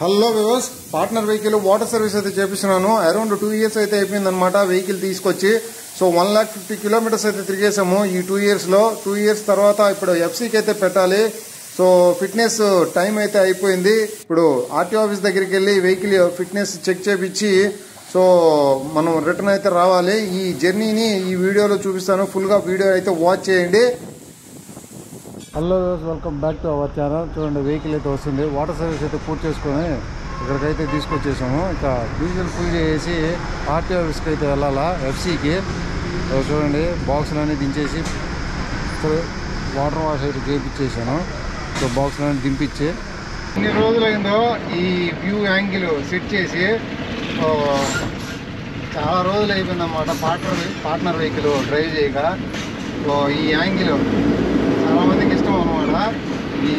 Hello viewers, partner vehicle water service అయితే చేపిస్తున్నాను. Around 2 years అయితే అయిపోయిందనమాట వెహికల్ తీసుకొచ్చి. సో 150 kilometers అయితే తిరిగేసాము ఈ 2 years లో. 2 years తర్వాత ఇప్పుడు ఎఫ్సీకి అయితే పెట్టాలి. సో ఫిట్నెస్ టైం అయితే అయిపోయింది. ఇప్పుడు ఆర్టీఓ ఆఫీస్ దగ్గరికి వెళ్ళి వెహికల్ ఫిట్నెస్ చెక్ చేపించి సో మనం రిటర్న్ అయితే రావాలి. ఈ జర్నీని ఈ వీడియోలో చూపిస్తాను. ఫుల్గా వీడియో అయితే వాచ్ చేయండి. Hello welcome back to our channel. చూడండి, వెహికల్ అయితే వస్తుంది. వాటర్ సర్వీస్ అయితే పూర్తి చేసుకొని ఇక్కడికైతే తీసుకొచ్చేసాము. ఇంకా డీజిల్ ఫుల్ చేసి ఆర్టీఓ ఆఫీస్కి అయితే వెళ్ళాలా, ఎఫ్సీకి. చూడండి, బాక్సులన్నీ దించేసి వాటర్ వాష్ అయితే చేయించేసాను. సో బాక్సులన్నీ దింపించి ఎన్ని రోజులైందో ఈ వ్యూ యాంగిల్ సెట్ చేసి. సో చాలా రోజులు అయిపోయిందన్నమాట పార్ట్నర్ వెహికల్ డ్రైవ్ చేయక. సో ఈ యాంగిల్ చాలా మందికి ఇష్టం అన్నమాట. ఈ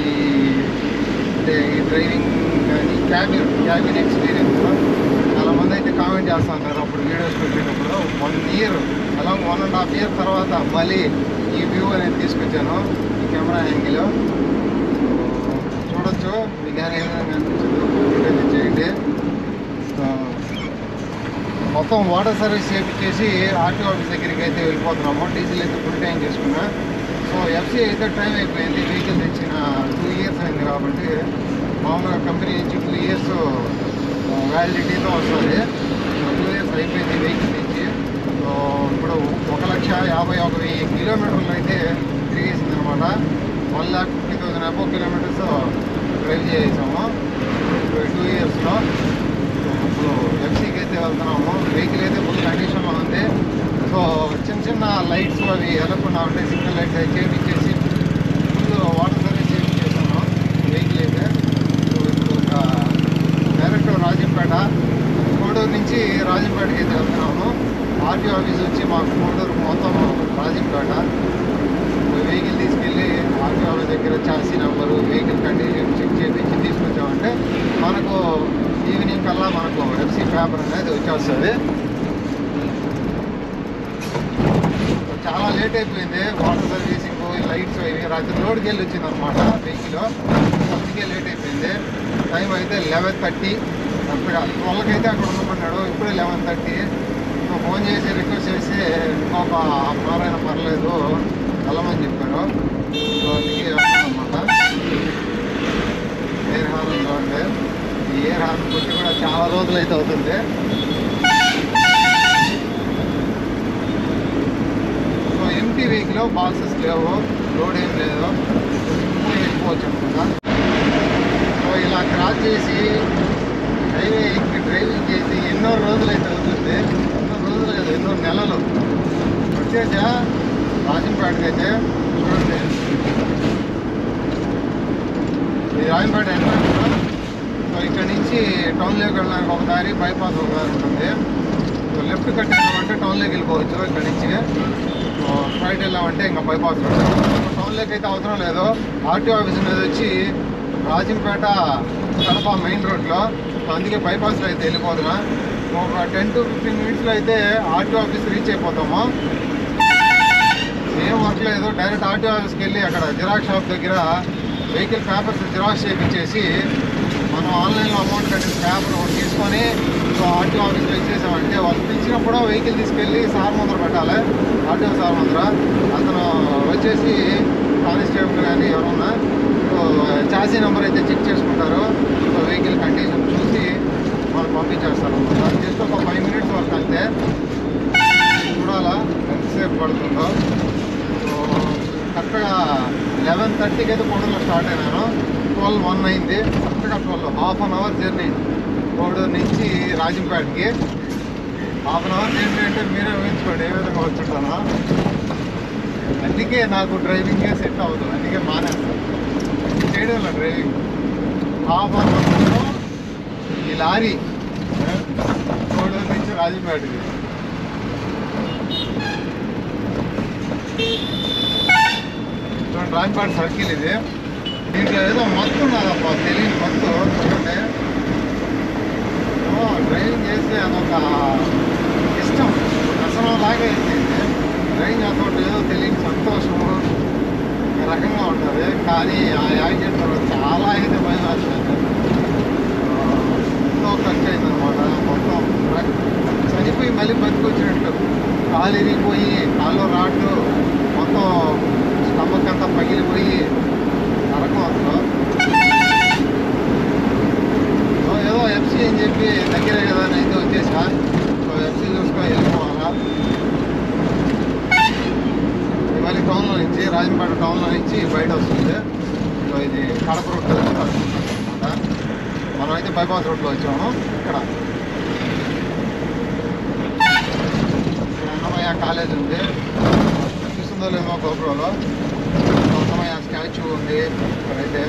డ్రైవింగ్ కానీ క్యాబిన్ ఎక్స్పీరియన్స్ చాలా మంది అయితే కామెంట్ చేస్తూ ఉంటారు. అప్పుడు వీడియోస్ పెట్టేటప్పుడు 1 year అలాంగ్ 1.5 years తర్వాత మళ్ళీ ఈ వ్యూ అనేది తీసుకొచ్చాను. ఈ కెమెరా యాంగిల్ చూడొచ్చు. మీకు ఏ విధంగా అనిపించదు చేయండి. మొత్తం వాటర్ సర్వీస్ చేయించేసి ఆర్టీఓ ఆఫీస్ దగ్గరికి అయితే వెళ్ళిపోతున్నాము. డీజిల్ అయితే ఫుల్ ట్యాంక్ చేసుకున్నా. సో ఎఫ్సీ అయితే టైం అయిపోయింది. వెహికల్ తెచ్చిన 2 years అయింది కాబట్టి మామూలుగా కంపెనీ నుంచి 2 years వ్యాలిడిటీతో వస్తుంది. 2 years అయిపోయింది వెహికల్ తెచ్చి. సో ఇప్పుడు 1,51,000 kilometers అయితే తిరిగేసింది అనమాట. 1,50,000 above kilometers డ్రైవ్ చేసాము 2 yearsలో. ఇప్పుడు ఎఫ్సీకి అయితే వెళ్తున్నాము. వెహికల్ అయితే ఫుల్ కండిషన్లో ఉంది. సో చిన్న లైట్స్ అవి వెళ్ళకుండా ఉంటాయి. సిగ్నల్ లైట్స్ అవి చేయించేసి ఫుల్ వాటర్ సర్వీస్ చేయించేసాము వెహికల్ అయితే. సో ఇప్పుడు డైరెక్ట్ రాజంపేట, కోడూరు నుంచి రాజంపేటకి అయితే వెళ్తున్నాము. ఆర్టీఓ ఆఫీస్ వచ్చి మాకు కోడూరు మొత్తం రాజంపేట. వెహికల్ తీసుకెళ్ళి ఆర్టీఓ ఆఫీస్ దగ్గర chassis number, vehicle condition check చేయించి తీసుకొచ్చామంటే మనకు ఈవినింగ్ కల్లా మనకు ఎఫ్సీ పేపర్ అనేది వచ్చేస్తుంది. చాలా లేట్ అయిపోయింది వాటర్ సర్వీసింగ్, లైట్స్ ఇవి. రాత్రి రోడ్కి వెళ్ళి వచ్చింది అనమాట వెహికల్. అందుకే లేట్ అయిపోయింది. టైం అయితే 11:30 కరెక్ట్గా. 12కి అయితే అక్కడ ఉండమన్నాడు. ఇప్పుడే 11:30. సో ఫోన్ చేసి రిక్వెస్ట్ చేసి ఇంకొక హాఫ్ అన్ అవర్ అయినా పర్లేదు వెళ్ళమని చెప్పారు. సో అందుకే వెళ్తానమాట. ఎయిర్ హార్న్లో ఉంటే ఈ ఎయిర్ హార్న్ కొట్టి కూడా చాలా రోజులు అయితే అవుతుంది. ఎంటీ వెహికల్, బాక్సెస్ లేవు, రోడ్ ఏం లేదు, వెళ్ళిపోవచ్చు అనుకుంటా. సో ఇలా క్రాస్ చేసి హైవే ఎక్కి డ్రైవింగ్ చేసి ఎన్నో రోజులు అయితే అవుతుంది. ఎన్నో రోజులు కదా, ఎన్నో నెలలు. వచ్చేసా రాజంపేటకి అయితే. చూడండి, ఇది రాజంపేట ఎంట్రన్స్. సో ఇక్కడ నుంచి టౌన్లోకి వెళ్ళడానికి ఒక దారి, బైపాస్ ఒక దారి ఉంటుంది. సో లెఫ్ట్ కట్టినామంటే టౌన్లోకి వెళ్ళిపోవచ్చు. ఇక్కడ నుంచి స్ట్రైట్ వెళ్ళామంటే ఇంకా బైపాస్ రోడ్. టౌన్లోకి అయితే అవసరం లేదు. ఆర్టీఓ ఆఫీస్ మీద వచ్చి రాజంపేట కడప మెయిన్ రోడ్లో. అందుకే బైపాస్లో అయితే వెళ్ళిపోతున్నా. ఒక 10 to 15 minutes అయితే ఆర్టీఓ ఆఫీస్ రీచ్ అయిపోతాము. ఏం వర్క్ లేదు. డైరెక్ట్ ఆర్టీఓ ఆఫీస్కి వెళ్ళి అక్కడ జిరాక్స్ షాప్ దగ్గర వెహికల్ పేపర్స్ జిరాక్స్ చేయించేసి మనం ఆన్లైన్లో అమౌంట్ కట్టిన పేపర్ ఒకటి తీసుకొని సో ఆర్టీఓ ఆఫీస్లో ఇచ్చేసామంటే వాళ్ళు పిలిచినప్పుడు వెహికల్ తీసుకెళ్ళి సార్ ముందర పెట్టాలి. ఆర్టీఓ సార్ ముందర అతను వచ్చేసి కానిస్టేబుల్ కానీ ఎవరన్నా సో చాసీ నెంబర్ అయితే చెక్ చేసుకుంటారు. సో వెహికల్ కండిషన్ చూసి వాళ్ళు పంపించేస్తారు అనమాట. జస్ట్ ఒక 5 minutes వరకు అంతే. చూడాలా ఎంతసేపు పడుతుందో. సో కరెక్ట్గా 11:30కి అయితే కోడూరులో స్టార్ట్ అయినాను. 12:01 అయింది. కరెక్ట్గా 12, half an hour journey Koduru నుంచి రాజంపేటకి. హాఫ్ అన్ అవర్ జర్నీ అంటే మీరే ఊహించుకోండి ఏ విధంగా వచ్చుంటాను. అందుకే నాకు డ్రైవింగే సెట్ అవుతుంది. అందుకే మానేస్తాను చేయడంలో డ్రైవింగ్. హాఫ్ అన్ అవర్లో ఈ లారీ కోడూరు నుంచి రాజంపేటకి. చూడండి, రాజంపేట సర్కిల్ ఇది. దీంట్లో ఏదో మత్తు ఉన్నదప్ప, తెలియని మత్తు. చూడండి, డ్రైవింగ్ చేస్తే అదొక ఇష్టం, వ్యసనం లాగా అయిపోయింది. డ్రైవింగ్ చేస్తుంటే ఏదో తెలియని సంతోషము రకంగా ఉంటుంది. కానీ ఆ యాక్సిడెంట్ చాలా అయితే భయం వేస్తుంది. ఎంతో ఖర్చు అయిందనమాట. మొత్తం చనిపోయి మళ్ళీ బతికొచ్చినట్లు, కాలు ఇరిగిపోయి కాళ్ళు రాడ్లు మొత్తం స్టమక్ అంతా పగిలిపోయి నరకం అసలు. సో ఏదో ఎఫ్సీ అని చెప్పి దగ్గరే కదా అని అయితే వచ్చేసా. సో ఎఫ్సీ చూసుకొని వెళ్ళిపోవాలా. మళ్ళీ టౌన్లో నుంచి, రాజంపేట టౌన్లో నుంచి బయట వస్తుంది. సో ఇది కడప రూట్ అనమాట. మనం అయితే బైపాస్ రోడ్లో వచ్చాము. ఇక్కడ అన్నమయ్య కాలేజ్ ఉంది, చూస్తుందో లేమో గోపురంలో. అన్నమయ్య స్టాచ్యూ ఉంది ఇక్కడైతే.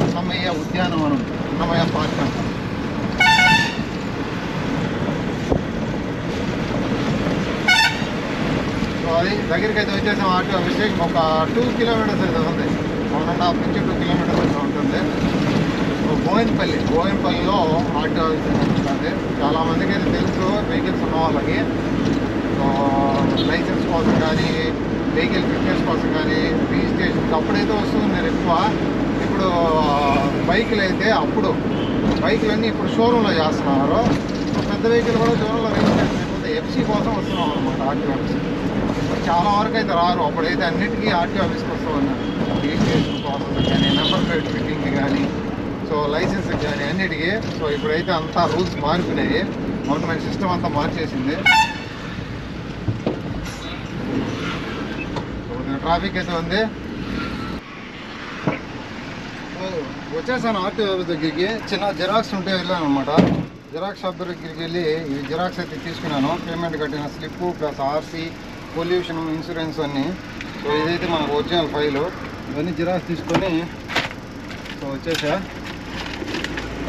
అన్నమయ్య ఉద్యానవనం, అన్నమయ్య పార్క్ అంట. సో అది దగ్గరికి అయితే వచ్చేసాం. ఆర్టీ ఆఫీస్ ఒక 2 కిలోమీటర్స్ అయితే ఉంది, 1.5 నుంచి 2 కిలోమీటర్స్ అయితే ఉంటుంది. బోయిన్పల్లిలో ఆర్టీ ఆఫీస్ ఉంటుంది. చాలామందికి అయితే తెలుసు, వెహికల్స్ ఉన్న వాళ్ళకి. సో లైసెన్స్ కోసం కానీ, వెహికల్ ఫిట్నెస్ కోసం కానీ, రిజిస్ట్రేషన్కి అప్పుడైతే వస్తుంది ఎక్కువ. ఇప్పుడు బైకులు అయితే బైకులన్నీ ఇప్పుడు షోరూంలో చేస్తున్నారు. పెద్ద వెహికల్ కూడా షోరూంలో రిజిస్ట్రేషన్ అయిపోతే ఎఫ్సీ కోసం వస్తున్నాం అనమాట ఆర్టీ ఆఫీస్. చాలా వరకు అయితే రారు. అప్పుడైతే అన్నిటికీ ఆర్టీ ఆఫీస్కి వస్తూ ఉన్నారు, రిజిస్ట్రేషన్ ప్రాసెస్ కానీ, నెంబర్ ప్లేట్ ఫిట్టింగ్కి కానీ, సో లైసెన్స్కి కానీ అన్నిటికీ. సో ఇప్పుడైతే అంతా రూల్స్ మారిపోయినాయి, గవర్నమెంట్ సిస్టమ్ అంతా మార్చేసింది. ట్రాఫిక్ అయితే ఉంది. వచ్చేసాను ఆర్టీ ఆఫీస్ దగ్గరికి. చిన్న జిరాక్స్ ఉంటే వెళ్ళాను అనమాట. జిరాక్స్ షాప్ దగ్గరికి వెళ్ళి ఈ జిరాక్స్ అయితే తీసుకున్నాను. పేమెంట్ కట్టిన slip plus RC, pollution, insurance అన్నీ. సో ఇదైతే మనకు ఒరిజినల్ ఫైలు. ఇవన్నీ జిరాక్స్ తీసుకొని సో వచ్చేసా.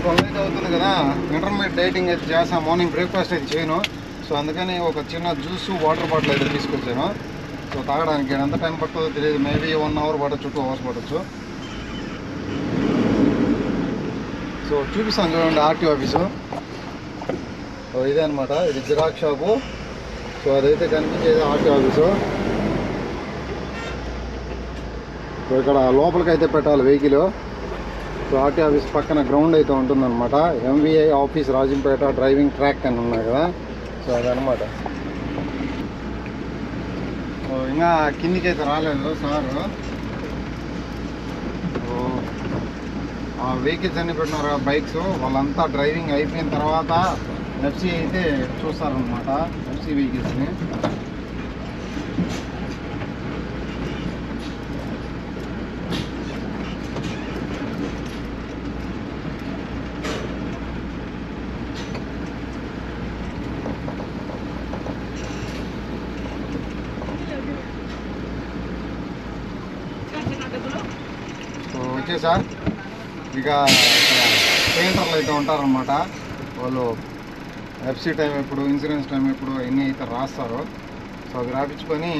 12 అయితే అవుతుంది కదా. ఇంటర్మీడియట్ డైటింగ్ అయితే చేస్తాను. మార్నింగ్ బ్రేక్ఫాస్ట్ అయితే చేయను. సో అందుకని ఒక చిన్న జ్యూసు, వాటర్ బాటిల్ అయితే తీసుకొచ్చాను. సో తాగడానికి ఎంత టైం పడుతుందో తెలియదు. మేబీ 1 అవర్ పడవచ్చు, 2 అవర్స్ పడవచ్చు. సో చూపిస్తాను చూడండి ఆర్టీ ఆఫీసు. సో ఇదే అనమాట, ఇది జిరాక్స్ షాపు. సో అదైతే కనిపించేది ఆర్టీ ఆఫీసు. సో ఇక్కడ లోపలికి అయితే పెట్టాలి వెహికల్. సో ఆర్టీ ఆఫీస్ పక్కన గ్రౌండ్ అయితే ఉంటుందన్నమాట. MVI office Rajampet driving track అని ఉన్నాయి కదా. సో అదనమాట. సో ఇంకా కిందికి అయితే రాలేదు సారు. సో ఆ వెహికల్స్ అన్ని పెట్టినారు, బైక్స్. వాళ్ళంతా డ్రైవింగ్ అయిపోయిన తర్వాత ఎఫ్సీ అయితే చూస్తారనమాట, ఎఫ్సీ వెహికల్స్ని. సో వచ్చేసా. ఇక పెయింటర్లు అయితే ఉంటారనమాట. వాళ్ళు ఎఫ్సీ టైం ఎప్పుడు, ఇన్సూరెన్స్ టైం ఎప్పుడు ఎన్ని అయితే రాస్తారో. సో అవి రాపించుకొని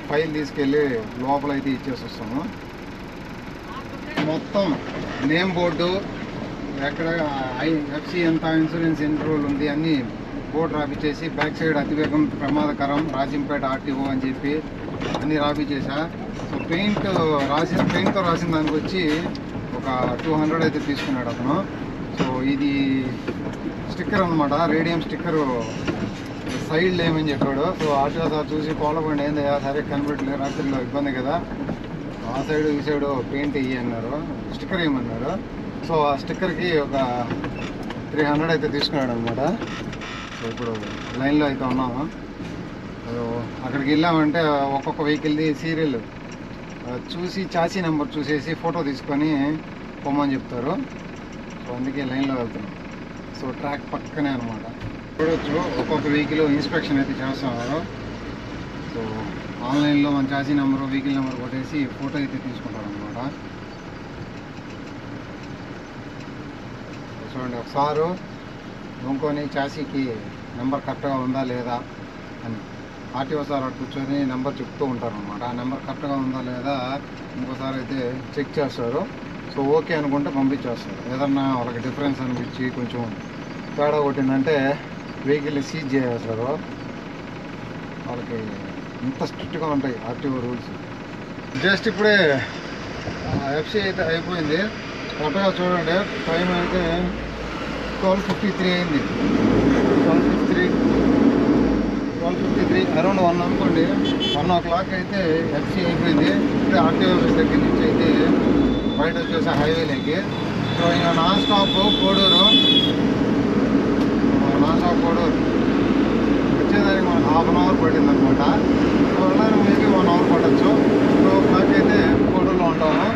ఫైల్ తీసుకెళ్ళి లోపల అయితే ఇచ్చేసి వస్తాము. మొత్తం నేమ్ బోర్డు, ఎక్కడ ఎఫ్సీ ఎంత, ఇన్సూరెన్స్ ఎన్ని రోజులు ఉంది అన్నీ బోర్డు రాపించేసి, బ్యాక్ సైడ్ అతివేగం ప్రమాదకరం రాజంపేట ఆర్టీఓ అని చెప్పి అన్నీ రాపించేసా. సో పెయింట్తో రాసిన దానికి వచ్చి ఒక 200 అయితే తీసుకున్నాడు అతను. సో ఇది స్టిక్కర్ అనమాట, రేడియం స్టిక్కరు సైడ్ లేమని చెప్పాడు. సో ఆర్టీఓ సార్ చూసి కోలబండి ఏందయ్యా సరే కనిపెట్టలేదు, రాత్రిలో ఇబ్బంది కదా, ఆ సైడు ఈ సైడు పెయింట్ వేయి అన్నారు, స్టిక్కర్ వేయమన్నారు. సో ఆ స్టిక్కర్కి ఒక 300 అయితే తీసుకున్నాడు అనమాట. సో ఇప్పుడు లైన్లో అయితే ఉన్నాము. అక్కడికి వెళ్ళామంటే ఒక్కొక్క వెహికల్ది సీరియల్ చూసి, చాసీ నెంబర్ చూసేసి ఫోటో తీసుకొని పొమ్మని చెప్తారు. సో అందుకే లైన్లో వెళ్తున్నాం. సో ట్రాక్ పక్కనే అనమాట. చూడవచ్చు ఒక్కొక్క వెహికల్ ఇన్స్పెక్షన్ అయితే చేస్తున్నారు. సో ఆన్లైన్లో మన చాసీ నెంబరు, వెహికల్ నెంబర్ కొట్టేసి ఫోటో అయితే తీసుకుంటారు అనమాట. చూడండి ఒకసారి ఇంకొని చాసీకి నెంబర్ కరెక్ట్గా ఉందా లేదా అని ఆర్టీఓ సార్ అటు కూర్చొని నెంబర్ చెప్తూ ఉంటారు అనమాట. ఆ నెంబర్ కరెక్ట్గా ఉందా లేదా ఇంకోసారి అయితే చెక్ చేస్తారు. సో ఓకే అనుకుంటే పంపించేస్తారు. ఏదన్నా వాళ్ళకి డిఫరెన్స్ అనిపించి కొంచెం తేడా కొట్టిందంటే వెహికల్ని సీజ్ చేస్తారు. వాళ్ళకి ఇంత స్ట్రిక్ట్గా ఉంటాయి ఆర్టీఓ రూల్స్. జస్ట్ ఇప్పుడే ఎఫ్సీ అయితే అయిపోయింది. కరెక్ట్గా చూడండి, టైం అయితే 12:53 అయింది. 12:53 అరౌండ్ 1 అనుకోండి. 1 o'clock అయితే ఎఫ్సీ అయిపోయింది. ఇప్పుడే ఆర్టీఓ ఆఫీస్ దగ్గర నుంచి అయితే బయట వచ్చేసి హైవేలోకి. సో ఇంకా నాన్ స్టాప్ కోడూరు వచ్చేదానికి మనకు 1/2 hour పట్టింది అనమాట. సో వెళ్ళడానికి మేబీ 1 hour పట్టచ్చు. 2 o'clock అయితే కోడూరులో ఉంటాము.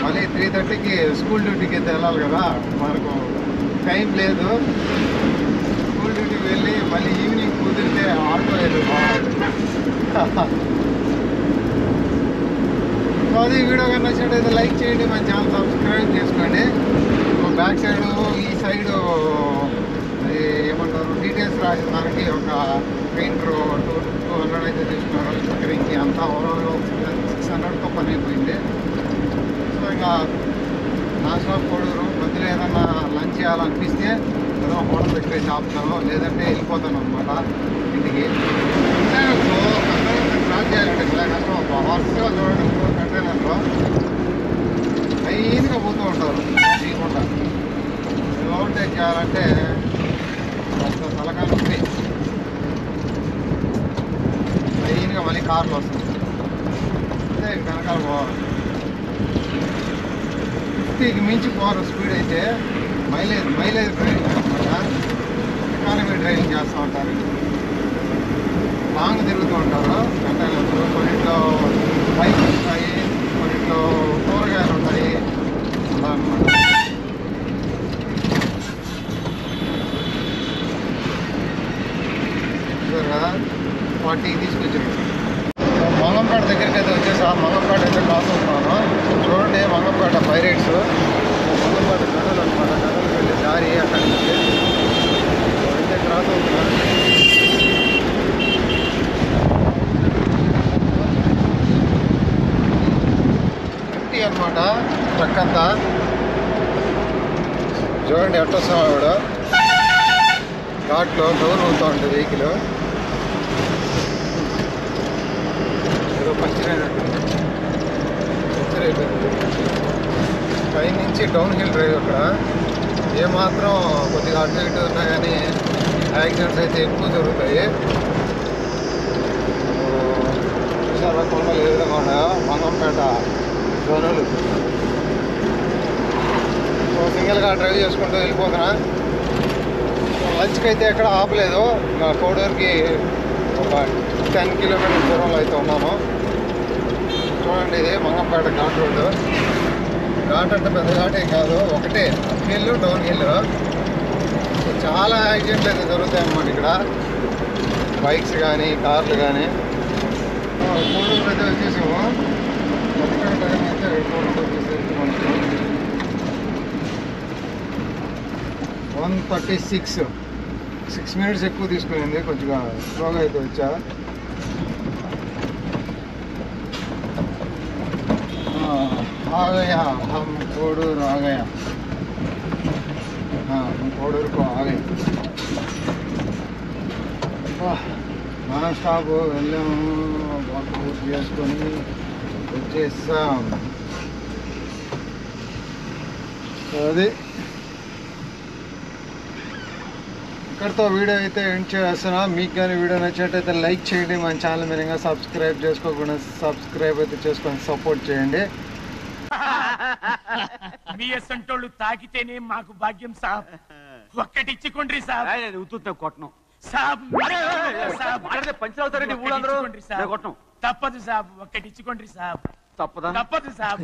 మళ్ళీ 3:30కి స్కూల్ డ్యూటీకి అయితే వెళ్ళాలి కదా, మనకు టైం లేదు. స్కూల్ డ్యూటీకి వెళ్ళి మళ్ళీ ఈవినింగ్ కుదిరితే ఆటో వెళ్ళి సో అది వీడియో కన్నా నచ్చినట్టయితే లైక్ చేయండి, మన ఛానల్ సబ్స్క్రైబ్ చేసుకోండి. బ్యాక్ సైడ్ ఈ సైడు ఏమంటారు డీటెయిల్స్ రాసిన దానికి ఒక పెయింటర్ 200 అయితే తీసుకున్నారు. స్టిక్కరింగ్కి అంతా ఓవరాల్గా 600తో పని అయిపోయింది. సో ఇంకా నాన్ స్టాప్ కోడూరు. మధ్యలో ఏదన్నా లంచ్ చేయాలనిపిస్తే ఏదో హోటల్ దగ్గర ఆపుతాను, లేదంటే వెళ్ళిపోతాను అనమాట ఇంటికి. స్టార్ట్ చేయాలంటే ఇలా కష్టం. హార్స్గా చూడండి, కంటైనర్లో లైన్గా పోతూ ఉంటారు తీయకుండా. ఓవర్టేక్ చేయాలంటే తలకాయ నొప్పి. లైన్గా మళ్ళీ కార్లు వస్తుంది, అంటే వెనకాల పోవాలి. 50కి మించి పోరు స్పీడ్ అయితే. మైలేజ్ డ్రైవింగ్ అనమాట. ఎకానమీ డ్రైవింగ్ చేస్తూ ఉంటారు, లాంగ్ తిరుగుతూ ఉంటారు కంటైనర్స్. కొన్నింట్లో బైక్స్ ఉంటాయి, కొన్నింట్లో కూరగాయలు ఉంటాయి, అలా అనమాట. 40కి తీసుకొచ్చారు. మంగంపేట దగ్గరికి అయితే వచ్చేసి మంగంపేట అయితే క్రాస్ అవుతున్నాను. చూడండి, మంగంపేట పైరేట్స్, మంగంపేట గడలు అనమాట. గడలకు వెళ్ళే దారి అక్కడి నుంచి అయితే క్రాస్ అవుతున్నాను. ఎంటీ అనమాట ట్రక్ అంతా. చూడండి ఎట్లా వస్తున్నాడు ఆవిడ ఘాట్లో డోర్ అవుతూ ఉంటుంది వెహికల్. ఏదో పంచర్ అయిపోయింది. పైనుంచి డౌన్ హిల్ డ్రైవ్. అక్కడ ఏమాత్రం కొద్దిగా అటు ఇటు ఉన్నా కానీ యాక్సిడెంట్స్ అయితే ఎక్కువ జరుగుతాయి. చూసారా కొండలు ఏ విధంగా ఉన్నాయో, మంగంపేట జోనులు. సో సింగిల్గా డ్రైవ్ చేసుకుంటూ వెళ్ళిపోతున్నా. లంచ్కి అయితే ఎక్కడ ఆపలేదు. కోడూరుకి ఒక 10 కిలోమీటర్ల దూరంలో అయితే ఉన్నాము. చూడండి, ఇది మంగంపేట ఘాట్ రోడ్డు. ఘాట్ అంటే పెద్ద ఘాటే కాదు, ఒకటే అప్ హిల్ డౌన్ హిల్. చాలా యాక్సిడెంట్లు అయితే జరుగుతాయి అన్నమాట ఇక్కడ, బైక్స్ కానీ కార్లు కానీ. కోడూరు అయితే వచ్చేసాము. కరెక్ట్గా టైం అయితే కోడూరు వచ్చేసరికి మనకి 1:36. 6 minutes ఎక్కువ తీసుకునింది. కొంచెంగా స్లోగా అయితే వచ్చా. आ गया हम कोडूर आ गया. हाँ हम कोडूर को आ गए. నాన్ స్టాప్ వెళ్ళాము. వాటర్ పూర్తి చేసుకొని వచ్చేసాం. అది ఇక్కడితో వీడియో అయితే ఎండ్ చేస్తున్నా. మీకు కానీ వీడియో నచ్చినట్టయితే లైక్ చేయండి. మన ఛానల్ మీరు ఇంకా సబ్స్క్రైబ్ చేసుకోకుండా సబ్స్క్రైబ్ అయితే చేసుకొని సపోర్ట్ చేయండి. మీ అసంటోళ్ళు తాకితేనే మాకు భాగ్యం సాబ్. ఒక్కటిచ్చుకోండి సాబ్. ఉత్తున్నా కొట్టను సాబ్. పంచర్ అవుతారండి ఊళ్ళందరూ. కొట్టను తప్పదు సాబ్. ఒక్కటిచ్చుకోండి సాబ్. తప్పదా? తప్పదు సాబ్.